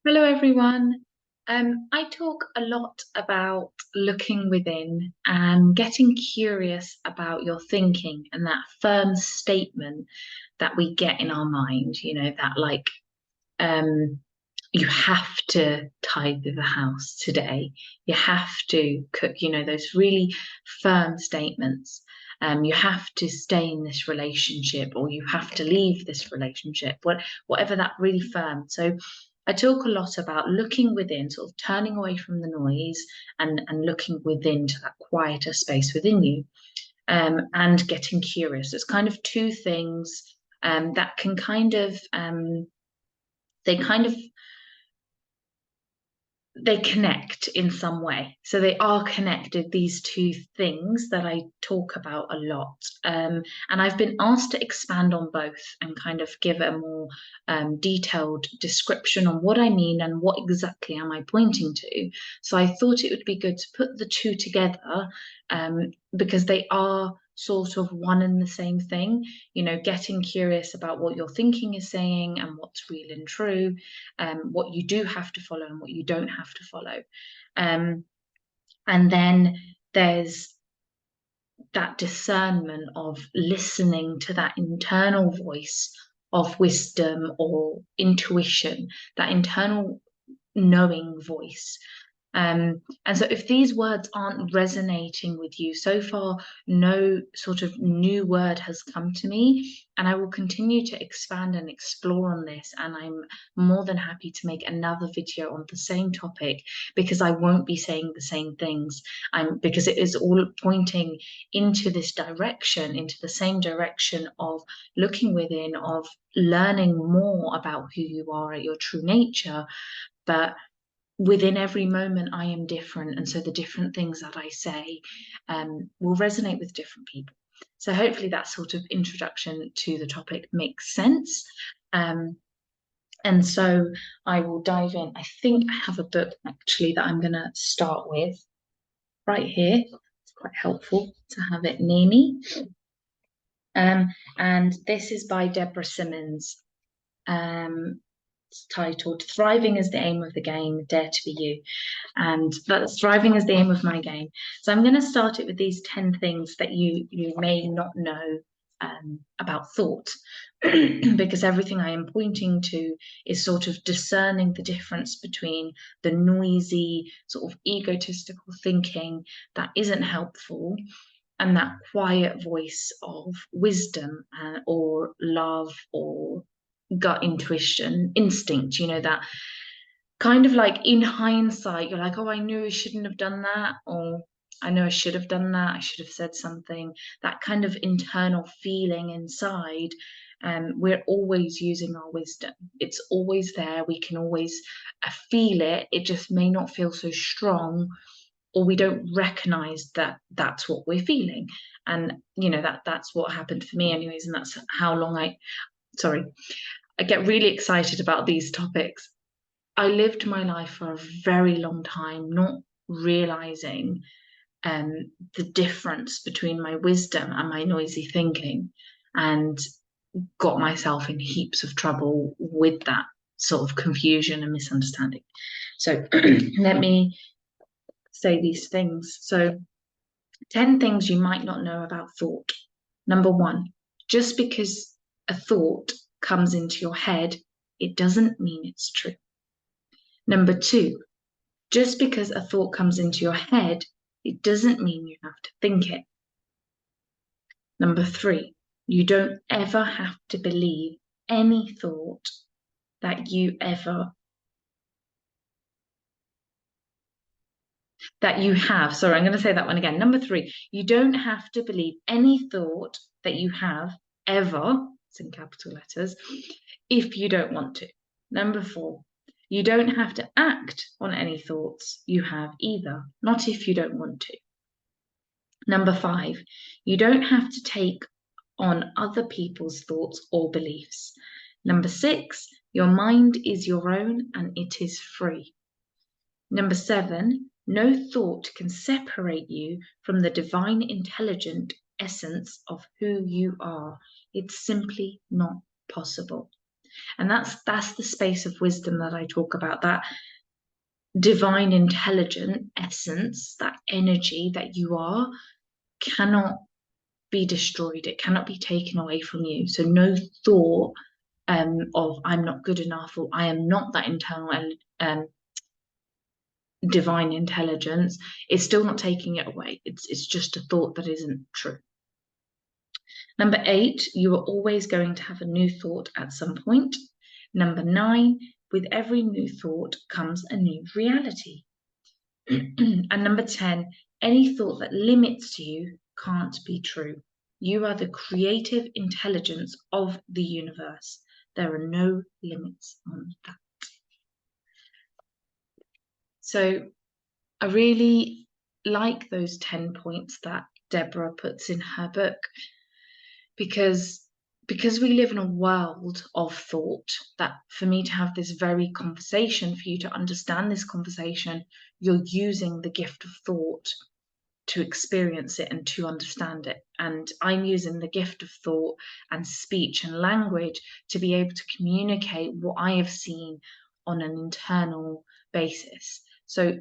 Hello, everyone. I talk a lot about looking within and getting curious about your thinking and that firm statement that we get in our mind, that um, you have to tidy the house today, you have to cook, those really firm statements. You have to stay in this relationship or you have to leave this relationship, whatever that really firm. So I talk a lot about looking within, sort of turning away from the noise and looking within to that quieter space within you, and getting curious. It's kind of two things that can they kind of they connect in some way. So they are connected, these two things that I talk about a lot. And I've been asked to expand on both and kind of give a more detailed description on what I mean and what exactly am I pointing to. So I thought it would be good to put the two together, because they are sort of one and the same thing, getting curious about what your thinking is saying and what's real and true, what you do have to follow and what you don't have to follow. And then there's that discernment of listening to that internal voice of wisdom or intuition, that internal knowing voice. And so if these words aren't resonating with you so far, no sort of new word has come to me, and I will continue to expand and explore on this. And I'm more than happy to make another video on the same topic because I won't be saying the same things. Because it is all pointing into this direction, into the same direction of looking within, of learning more about who you are at your true nature. But within every moment I am different, and so the different things that I say will resonate with different people. So hopefully that sort of introduction to the topic makes sense. And so I will dive in. I think I have a book actually that I'm going to start with right here. It's quite helpful to have it near me. And this is by Deborah Simmons. It's titled Thriving is the Aim of the Game, Dare to Be You. And that's thriving is the aim of my game. So I'm going to start it with these 10 things that you may not know about thought, because everything I am pointing to is sort of discerning the difference between the noisy, sort of egotistical thinking that isn't helpful and that quiet voice of wisdom, or love, or gut intuition, instinct, that kind of like in hindsight, you're like, oh, I knew I shouldn't have done that, or I know I should have done that, I should have said something. That kind of internal feeling inside, we're always using our wisdom. It's always there. We can always feel it. It just may not feel so strong, or we don't recognize that that's what we're feeling. And that's what happened for me anyways, and that's how long I get really excited about these topics. I lived my life for a very long time not realizing the difference between my wisdom and my noisy thinking, and got myself in heaps of trouble with that sort of confusion and misunderstanding. So let me say these things. So 10 things you might not know about thought. Number one, just because a thought comes into your head, it doesn't mean it's true. Number two, just because a thought comes into your head, it doesn't mean you have to think it. Number three, you don't ever have to believe any thought that you have. Sorry, I'm going to say that one again. Number three, you don't have to believe any thought that you have ever, it's in capital letters, if you don't want to. Number four, you don't have to act on any thoughts you have either, not if you don't want to. Number five, you don't have to take on other people's thoughts or beliefs. Number six, your mind is your own and it is free. Number seven, no thought can separate you from the divine intelligent essence of who you are. It's simply not possible. And that's the space of wisdom that I talk about, that divine intelligent essence, that energy that you are, cannot be destroyed. It cannot be taken away from you. So no thought of I'm not good enough, or I am not that internal divine intelligence, is still not taking it away. It's just a thought that isn't true. Number 8, you are always going to have a new thought at some point. Number 9, with every new thought comes a new reality. And number 10, any thought that limits you can't be true. You are the creative intelligence of the universe. There are no limits on that. So I really like those 10 points that Deborah puts in her book, because we live in a world of thought, that for me to have this very conversation, for you to understand this conversation, you're using the gift of thought to experience it and to understand it. And I'm using the gift of thought and speech and language to be able to communicate what I have seen on an internal basis. So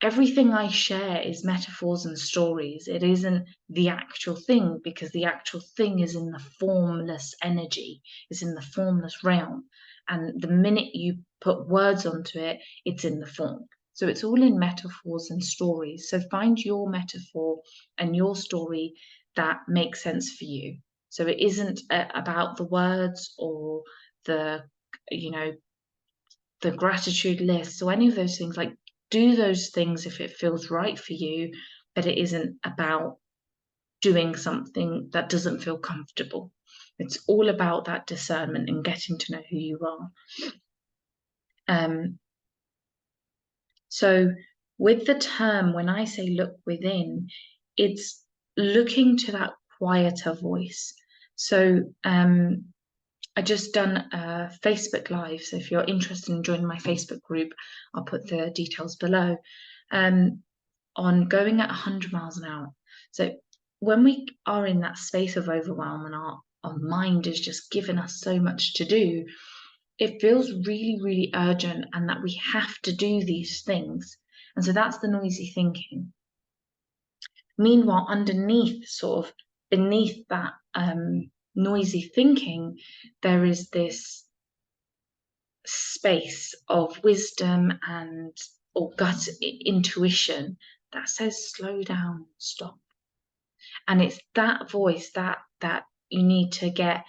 everything I share is metaphors and stories. It isn't the actual thing, because the actual thing is in the formless energy, is in the formless realm. And the minute you put words onto it, it's in the form. So it's all in metaphors and stories. So find your metaphor and your story that makes sense for you. So it isn't about the words or the, the gratitude list or any of those things. Like, do those things if it feels right for you, but it isn't about doing something that doesn't feel comfortable. It's all about that discernment and getting to know who you are. So with the term, when I say look within, it's looking to that quieter voice. So I just done a Facebook Live. So if you're interested in joining my Facebook group, I'll put the details below, on going at 100 miles an hour. So when we are in that space of overwhelm and our mind is just giving us so much to do, it feels really, really urgent, and that we have to do these things. And so that's the noisy thinking. Meanwhile, underneath, sort of beneath that noisy thinking, there is this space of wisdom and or gut intuition that says slow down, stop. And it's that voice that you need to get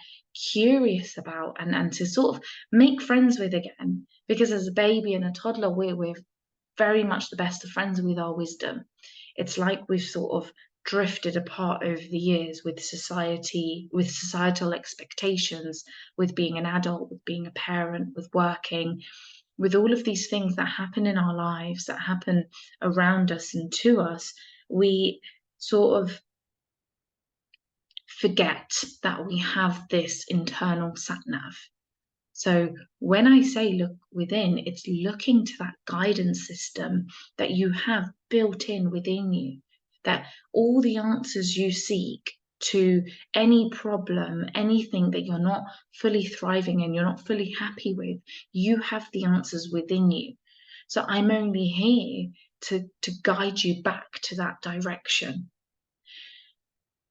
curious about and to sort of make friends with again, because as a baby and a toddler, we're very much the best of friends with our wisdom. It's like we've sort of drifted apart over the years with society, with societal expectations, with being an adult, with being a parent, with working, with all of these things that happen in our lives, that happen around us and to us. We sort of forget that we have this internal sat-nav. So when I say look within, it's looking to that guidance system that you have built in within you, that all the answers you seek to any problem, anything that you're not fully thriving in, you're not fully happy with, you have the answers within you. So I'm only here to guide you back to that direction.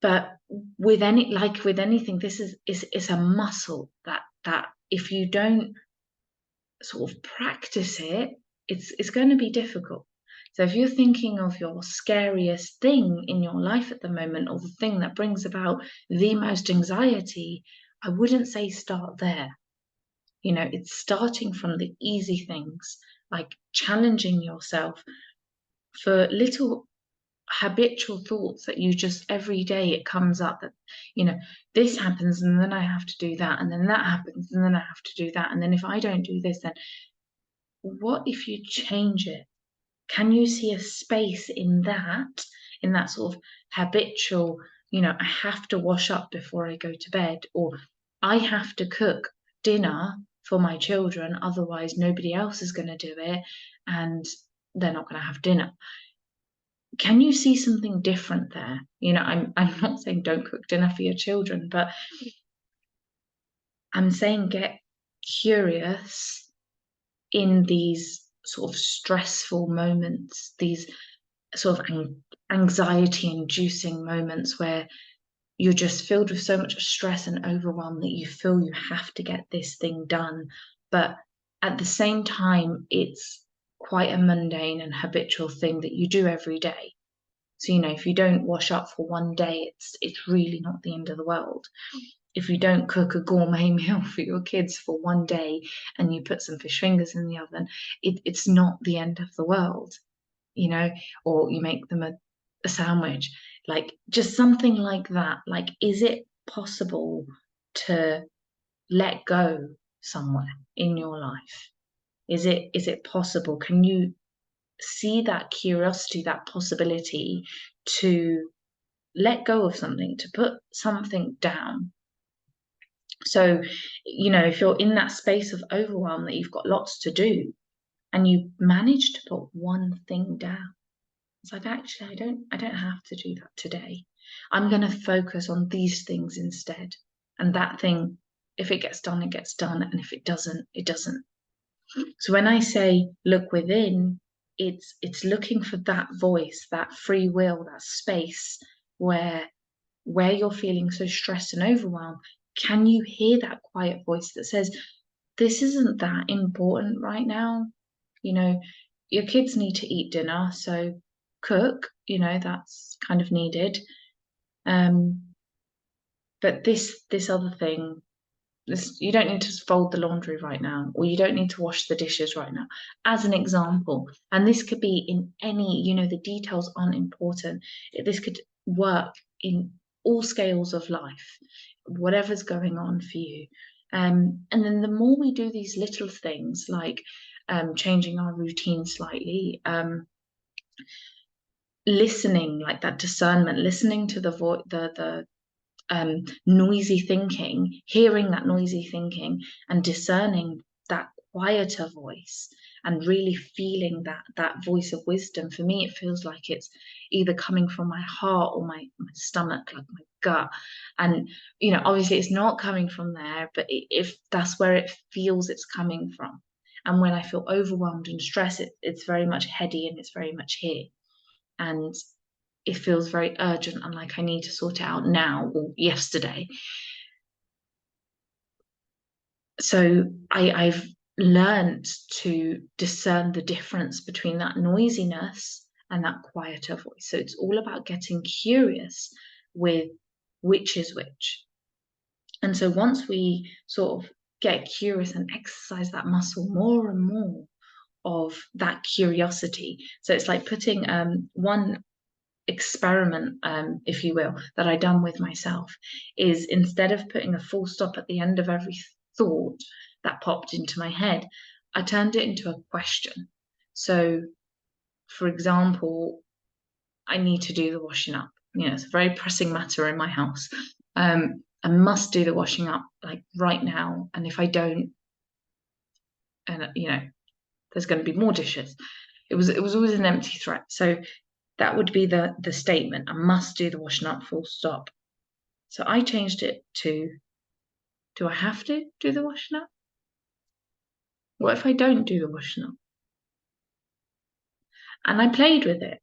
But with anything, this is a muscle that if you don't sort of practice it, it's going to be difficult. So if you're thinking of your scariest thing in your life at the moment, or the thing that brings about the most anxiety, I wouldn't say start there. It's starting from the easy things, like challenging yourself for little habitual thoughts that you just every day it comes up that this happens and then I have to do that, and then that happens and then I have to do that, and then if I don't do this, then what if you change it? Can you see a space in that sort of habitual, I have to wash up before I go to bed, or I have to cook dinner for my children, otherwise nobody else is going to do it and they're not going to have dinner. Can you see something different there? I'm not saying don't cook dinner for your children, but I'm saying get curious in these sort of stressful moments, these sort of anxiety-inducing moments where you're just filled with so much stress and overwhelm that you feel you have to get this thing done. But at the same time, it's quite a mundane and habitual thing that you do every day. So, if you don't wash up for one day, it's really not the end of the world. If you don't cook a gourmet meal for your kids for one day and you put some fish fingers in the oven, it's not the end of the world, or you make them a sandwich, like just something like that. Like, is it possible to let go somewhere in your life? Is it possible? Can you see that curiosity, that possibility to let go of something, to put something down? So, if you're in that space of overwhelm that you've got lots to do and you manage to put one thing down, it's like, actually, I don't have to do that today. I'm going to focus on these things instead. And that thing, if it gets done, it gets done. And if it doesn't, it doesn't. So when I say look within, it's looking for that voice, that free will, that space where you're feeling so stressed and overwhelmed. Can you hear that quiet voice that says, this isn't that important right now? Your kids need to eat dinner, so cook, that's kind of needed. But this other thing, you don't need to fold the laundry right now, or you don't need to wash the dishes right now, as an example. And this could be in any, the details aren't important. This could work in all scales of life, whatever's going on for you. And then the more we do these little things, like changing our routine slightly, listening, like that discernment, listening to the noisy thinking, hearing that noisy thinking and discerning that quieter voice and really feeling that voice of wisdom. For me, it feels like it's either coming from my heart or my stomach, like my gut. And obviously it's not coming from there, but if that's where it feels it's coming from. And when I feel overwhelmed and stressed, it's very much heady and it's very much here. And it feels very urgent and like I need to sort it out now or yesterday. So I've learned to discern the difference between that noisiness and that quieter voice. So it's all about getting curious with which is which. And so once we sort of get curious and exercise that muscle more and more of that curiosity. So it's like putting one experiment, if you will, that I done with myself is, instead of putting a full stop at the end of every thought that popped into my head, I turned it into a question. So, for example, I need to do the washing up. It's a very pressing matter in my house. I must do the washing up like right now, and if I don't, and there's going to be more dishes. It was always an empty threat. So that would be the statement. I must do the washing up, full stop. So I changed it to, do I have to do the washing up? What if I don't do the washing up? And I played with it.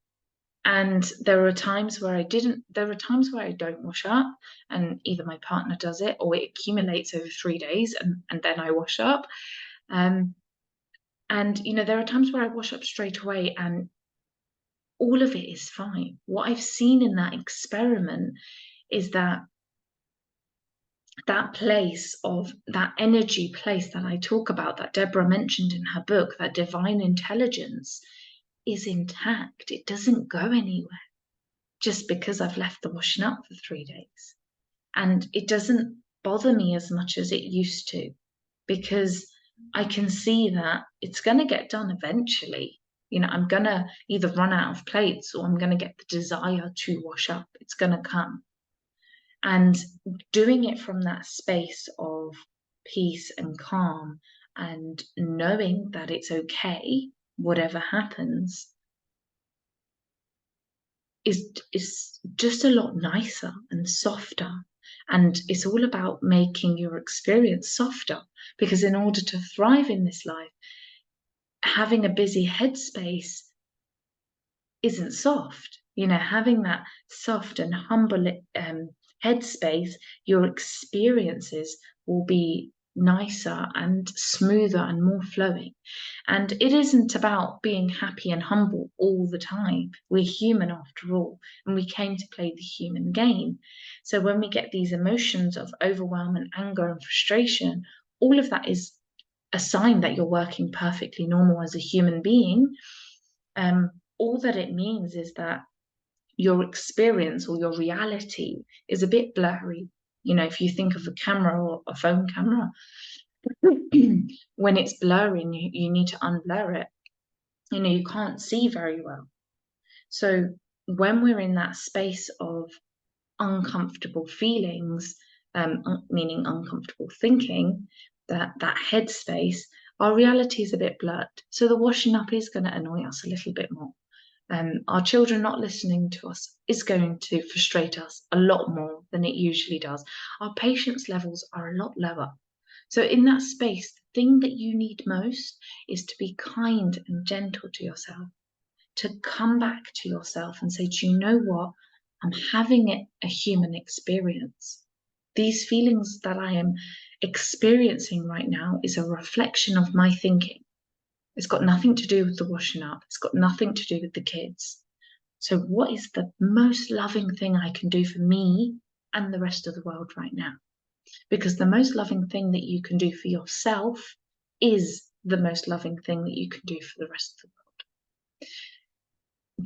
And there are times where I don't wash up, and either my partner does it or it accumulates over 3 days and then I wash up. And there are times where I wash up straight away and all of it is fine. What I've seen in that experiment is that place of that energy place that I talk about, that Deborah mentioned in her book, that divine intelligence is intact. It doesn't go anywhere just because I've left the washing up for 3 days. And it doesn't bother me as much as it used to, because I can see that it's going to get done eventually. I'm going to either run out of plates or I'm going to get the desire to wash up. It's going to come. And doing it from that space of peace and calm and knowing that it's okay, whatever happens, is just a lot nicer and softer. And it's all about making your experience softer, because in order to thrive in this life, having a busy headspace isn't soft. Having that soft and humble headspace, your experiences will be nicer and smoother and more flowing. And it isn't about being happy and humble all the time. We're human after all, and we came to play the human game. So when we get these emotions of overwhelm and anger and frustration, all of that is a sign that you're working perfectly normal as a human being. All that it means is that your experience or your reality is a bit blurry. If you think of a camera or a phone camera, when it's blurry and you need to unblur it, you can't see very well. So when we're in that space of uncomfortable feelings, meaning uncomfortable thinking, that headspace, our reality is a bit blurred. So the washing up is going to annoy us a little bit more. Our children not listening to us is going to frustrate us a lot more than it usually does. Our patience levels are a lot lower. So in that space, the thing that you need most is to be kind and gentle to yourself, to come back to yourself and say, do you know what? I'm having a human experience. These feelings that I am experiencing right now is a reflection of my thinking. It's got nothing to do with the washing up. It's got nothing to do with the kids. So what is the most loving thing I can do for me and the rest of the world right now? Because the most loving thing that you can do for yourself is the most loving thing that you can do for the rest of the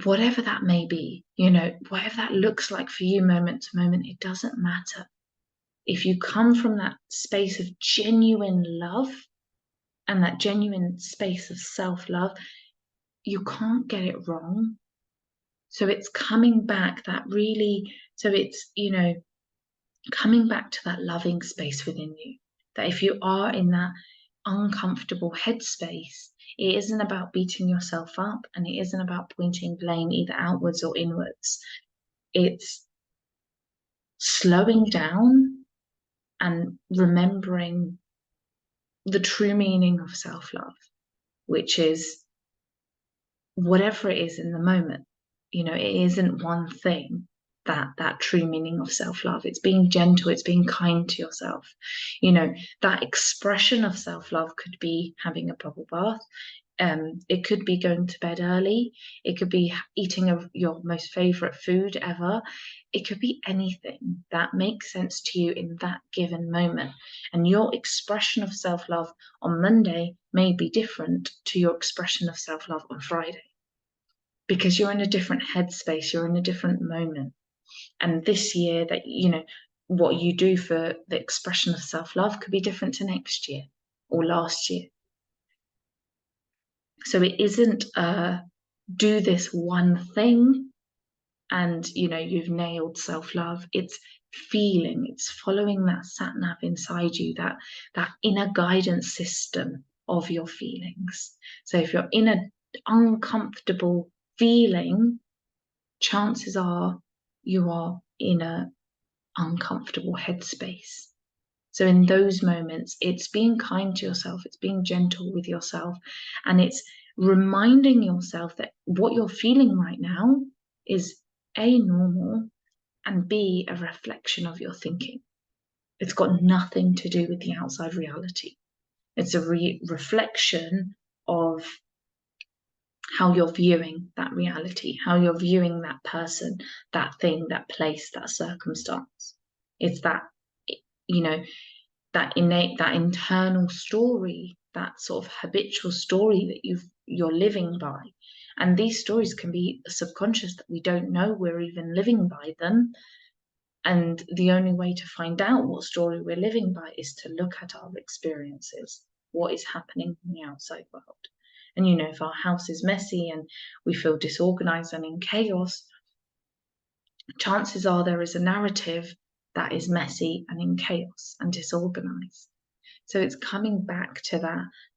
world. Whatever that may be, whatever that looks like for you moment to moment, it doesn't matter. If you come from that space of genuine love and that genuine space of self-love, you can't get it wrong. So it's coming back coming back to that loving space within you. That if you are in that uncomfortable headspace, it isn't about beating yourself up, and it isn't about pointing blame either outwards or inwards. It's slowing down and remembering the true meaning of self-love, which is whatever it is in the moment. It isn't one thing. That true meaning of self-love, it's being gentle, it's being kind to yourself. That expression of self-love could be having a bubble bath, it could be going to bed early, it could be eating your most favorite food ever, it could be anything that makes sense to you in that given moment. And your expression of self-love on Monday may be different to your expression of self-love on Friday, because you're in a different headspace, you're in a different moment. And this year, that what you do for the expression of self-love could be different to next year or last year. So it isn't do this one thing and you've nailed self-love. It's feeling, it's following that sat nav inside you, that inner guidance system of your feelings. So if you're in an uncomfortable feeling, chances are you are in an uncomfortable headspace. So in those moments, it's being kind to yourself, it's being gentle with yourself, and it's reminding yourself that what you're feeling right now is A, normal, and B, a reflection of your thinking. It's got nothing to do with the outside reality. It's a reflection of how you're viewing that reality, how you're viewing that person, that thing, that place, that circumstance. It's that, that innate, that internal story, that sort of habitual story that you're living by. And these stories can be subconscious, that we don't know we're even living by them. And the only way to find out what story we're living by is to look at our experiences, what is happening in the outside world. And if our house is messy and we feel disorganized and in chaos, chances are there is a narrative that is messy and in chaos and disorganized. So it's coming back to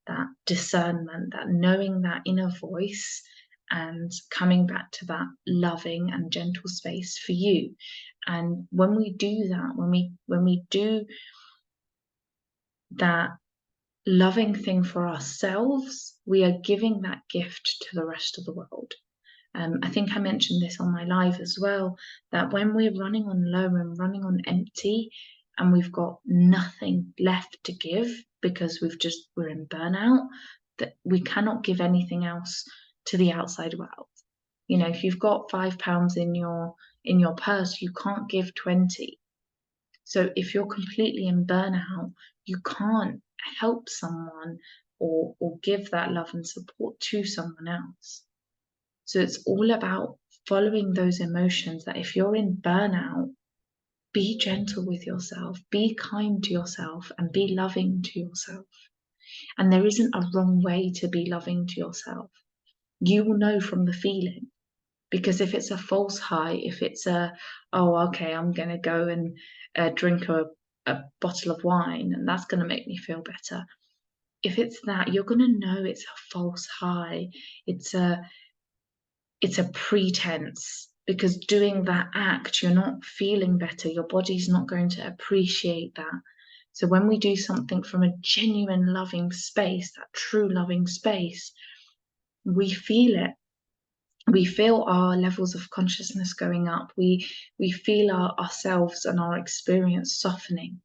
that discernment, that knowing that inner voice, and coming back to that loving and gentle space for you. And when we do that, when we do that loving thing for ourselves, we are giving that gift to the rest of the world. I think I mentioned this on my live as well, that when we're running on low and running on empty and we've got nothing left to give because we're in burnout, that we cannot give anything else to the outside world. You know, if you've got £5 in your purse, you can't give 20. So if you're completely in burnout, you can't help someone or give that love and support to someone else. So it's all about following those emotions, that if you're in burnout, be gentle with yourself, be kind to yourself, and be loving to yourself. And there isn't a wrong way to be loving to yourself. You will know from the feeling. Because if it's a false high, if it's oh, okay, I'm going to go and drink a bottle of wine and that's going to make me feel better. If it's that, you're going to know it's a false high. It's a pretense, because doing that act, you're not feeling better. Your body's not going to appreciate that. So when we do something from a genuine loving space, that true loving space, we feel it. We feel our levels of consciousness going up. We feel ourselves and our experience softening.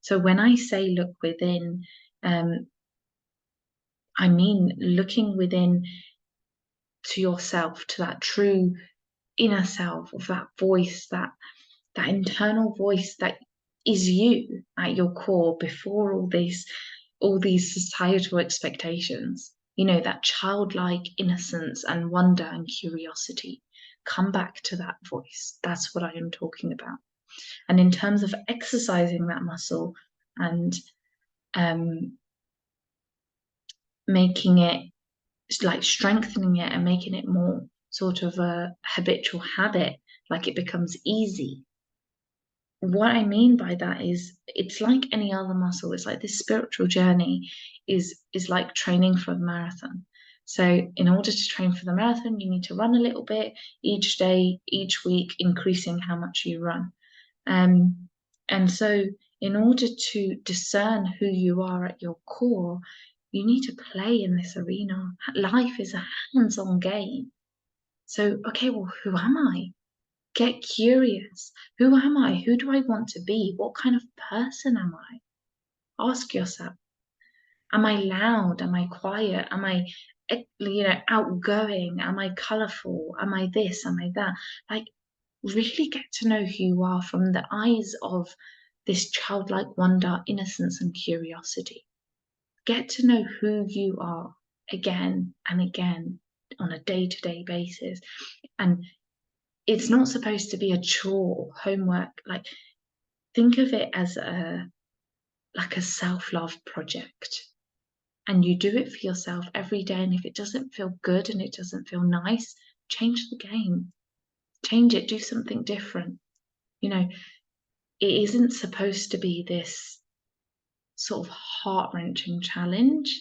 So when I say look within, I mean looking within to yourself, to that true inner self of that voice, that internal voice that is you at your core before all these societal expectations. You know, that childlike innocence and wonder and curiosity. Come back to that voice. That's what I am talking about. And in terms of exercising that muscle and making it, like strengthening it and making it more sort of a habitual habit, like it becomes easy. What I mean by that is, it's like any other muscle. It's like this spiritual journey is like training for a marathon. So in order to train for the marathon, you need to run a little bit each day, each week, increasing how much you run. And so in order to discern who you are at your core, you need to play in this arena. Life is a hands-on game. So, okay, well, who am I? Get curious. Who am I? Who do I want to be? What kind of person am I? Ask yourself. Am I loud? Am I quiet? Am I, outgoing? Am I colorful? Am I this? Am I that? Like, really get to know who you are from the eyes of this childlike wonder, innocence, and curiosity. Get to know who you are again and again on a day-to-day basis. And it's not supposed to be a chore, homework. Like, think of it as a self-love project. And you do it for yourself every day. And if it doesn't feel good and it doesn't feel nice, change the game. Change it, do something different. You know, it isn't supposed to be this sort of heart-wrenching challenge.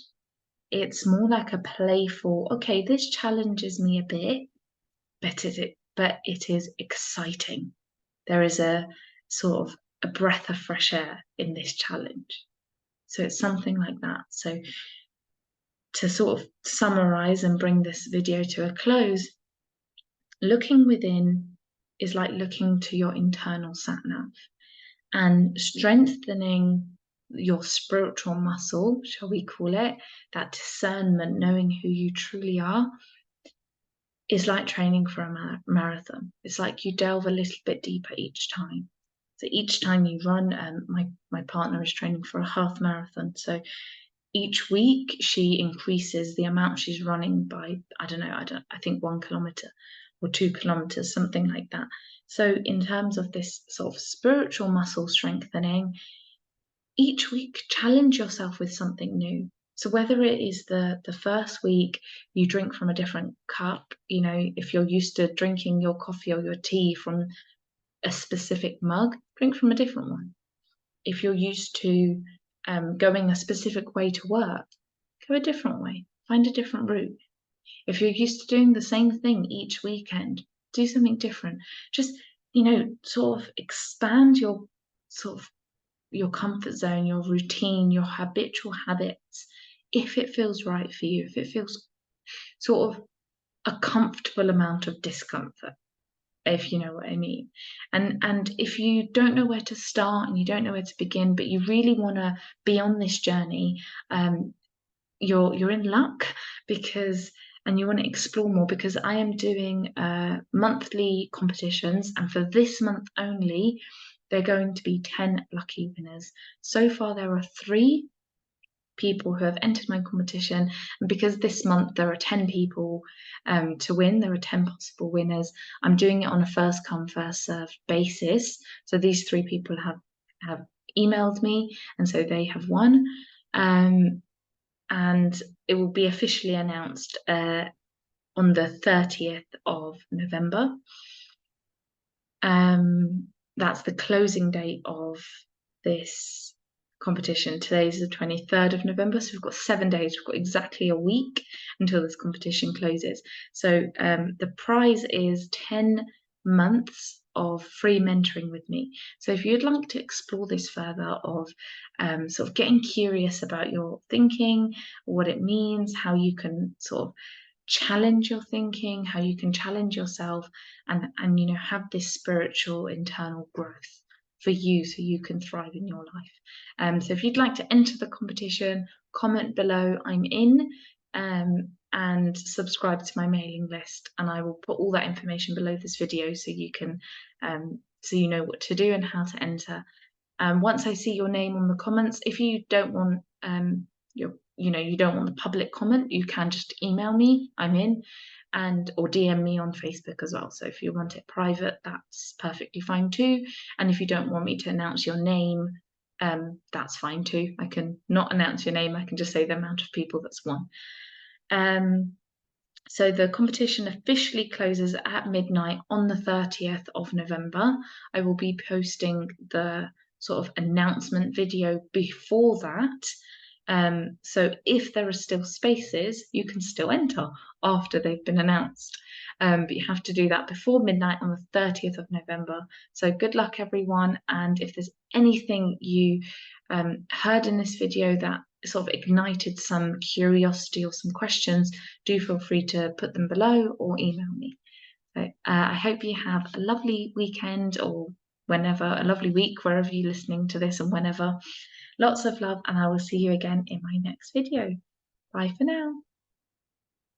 It's more like a playful, okay, this challenges me a bit, but it is exciting. There is a sort of a breath of fresh air in this challenge. So it's something like that. So to sort of summarize and bring this video to a close, looking within is like looking to your internal sat-nav, and strengthening your spiritual muscle, shall we call it, that discernment, knowing who you truly are, is like training for a marathon. It's like you delve a little bit deeper each time. So each time you run, my partner is training for a half marathon. So each week she increases the amount she's running by, I think 1 kilometer or 2 kilometers, something like that. So in terms of this sort of spiritual muscle strengthening, each week challenge yourself with something new. So whether it is the first week you drink from a different cup, you know, if you're used to drinking your coffee or your tea from a specific mug, drink from a different one. If you're used to going a specific way to work, go a different way, find a different route. If you're used to doing the same thing each weekend, do something different. Just, sort of expand your sort of your comfort zone, your routine, your habitual habits, if it feels right for you, if it feels sort of a comfortable amount of discomfort, if you know what I mean. And if you don't know where to start and you don't know where to begin, but you really want to be on this journey, you're in luck, because and you want to explore more, because I am doing monthly competitions, and for this month only, they're going to be 10 lucky winners. So far, there are 3 people who have entered my competition, and because this month there are 10 people to win, there are 10 possible winners. I'm doing it on a first come first served basis, so these 3 people have emailed me, and so they have won, and it will be officially announced on the 30th of November. That's the closing date of this competition. Today is the 23rd of November, so we've got 7 days. We've got exactly a week until this competition closes. So the prize is 10 months of free mentoring with me. So if you'd like to explore this further, of sort of getting curious about your thinking, what it means, how you can sort of challenge your thinking, how you can challenge yourself, and have this spiritual internal growth for you, so you can thrive in your life. So if you'd like to enter the competition, comment below I'm in, and subscribe to my mailing list, and I will put all that information below this video, so you can so you know what to do and how to enter. Once I see your name on the comments, if you don't want you don't want the public comment, you can just email me, I'm in, or DM me on Facebook as well. So if you want it private, that's perfectly fine too. And if you don't want me to announce your name, that's fine too. I can not announce your name, I can just say the amount of people that's won. So the competition officially closes at midnight on the 30th of November. I will be posting the sort of announcement video before that. So if there are still spaces, you can still enter after they've been announced. But you have to do that before midnight on the 30th of November. So good luck, everyone. And if there's anything you heard in this video that sort of ignited some curiosity or some questions, do feel free to put them below or email me. So I hope you have a lovely weekend, or whenever, a lovely week, wherever you're listening to this and whenever. Lots of love, and I will see you again in my next video. Bye for now.